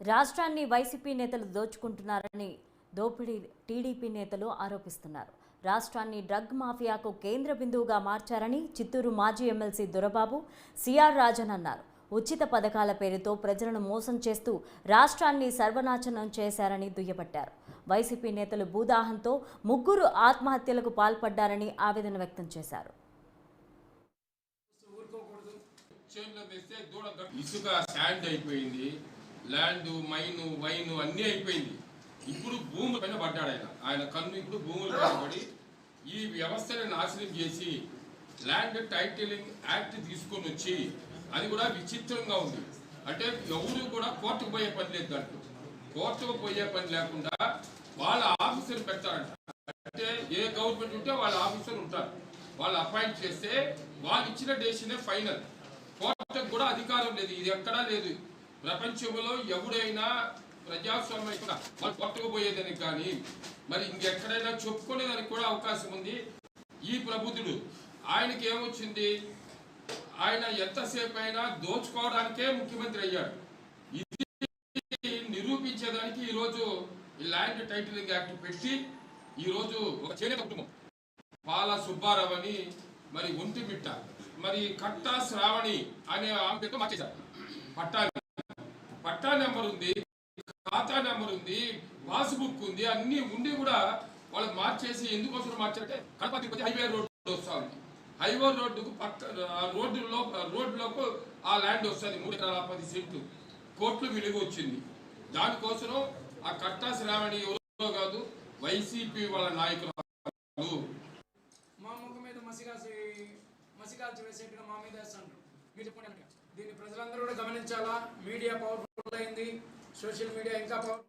రాష్ట్రాన్ని వైసీపీ నేతలు దోచుకుంటున్నారని దోపిడీ టీడీపీ నేతలు ఆరోపిస్తున్నారు. రాష్ట్రాన్ని డ్రగ్ మాఫియాకు కేంద్ర బిందువుగా మార్చారని చిత్తూరు మాజీ ఎమ్మెల్సీ దొరబాబు సిఆర్ రాజన్ అన్నారు. ఉచిత పథకాల పేరుతో ప్రజలను మోసం చేస్తూ రాష్ట్రాన్ని సర్వనాశనం చేశారని దుయ్యబట్టారు. వైసీపీ నేతలు భూదాహంతో ముగ్గురు ఆత్మహత్యలకు పాల్పడ్డారని ఆవేదన వ్యక్తం చేశారు. ఇసుక శాండ్ అయిపోయింది, ల్యాండ్ మైను వైను అన్నీ అయిపోయింది. ఇప్పుడు భూముల పైన పడ్డాడు ఆయన కన్ను ఇప్పుడు భూముల పైన పడి ఈ వ్యవస్థని నాశనం చేసి ల్యాండ్ టైటిలింగ్ యాక్ట్ తీసుకొని వచ్చి అది కూడా విచిత్రంగా ఉంది. అంటే ఎవరు కూడా కోర్టుకు పోయే పని లేదు, దాంట్లో కోర్టుకు పోయే పని లేకుండా వాళ్ళ ఆఫీసర్ పెడతారంట. అంటే ఏ గవర్నమెంట్ ఉంటే వాళ్ళ ఆఫీసర్ ఉంటారు, వాళ్ళు అపాయింట్ చేస్తే వాళ్ళు ఇచ్చిన డెసిషనే ఫైనల్. కోర్టుకు కూడా అధికారం లేదు, ఇది ఎక్కడా లేదు ప్రపంచంలో. ఎవడైనా ప్రజాస్వామ్యం వాళ్ళు కొట్టుకుపోయేదని కానీ మరి ఇంకెక్కడైనా చెప్పుకునేదానికి కూడా అవకాశం ఉంది. ఈ ప్రబుద్ధుడు ఆయనకి ఏమొచ్చింది, ఆయన ఎంతసేపు అయినా దోచుకోవడానికే ముఖ్యమంత్రి అయ్యాడు. ఇది నిరూపించేదానికి ఈరోజు ఈ ల్యాండ్ టైటిలింగ్ యాక్ట్ పెట్టి ఈరోజు ఒక చేనేత కుటుంబం పాల సుబ్బారావు అని మరి ఒంటిమిట్ట మరి కట్టా శ్రావణి అనే ఆమెతో మార్చేశారు. పట్టా నెంబర్ ఉంది, ఖాతా నెంబర్ ఉంది, పాస్బుక్ ఉంది, అన్ని ఉండి కూడా వాళ్ళకి మార్చేసి ఎందుకోసం మార్చారంటే కడప తిరుపతి హైవే రోడ్డు వస్తా ఉంది. హైవే రోడ్డుకు పక్క రోడ్డులోకి ఆ ల్యాండ్ వస్తుంది. 3 ఎకరాల 10 సెంట్లు కోట్లు విలువ వచ్చింది. దానికోసం ఆ కట్టా శ్రావణి ఎవరో కాదు, వైసీపీ వాళ్ళ నాయకులు మా ముఖ మీద మసికాల్చి వేసేట్టుగా మా మీద వేస్తాను. మీరు చెప్పండి, దీన్ని ప్రజలందరూ కూడా గమనించాలా. మీడియా పవర్ఫుల్ అయింది, సోషల్ మీడియా ఇంకా పవర్ఫుల్.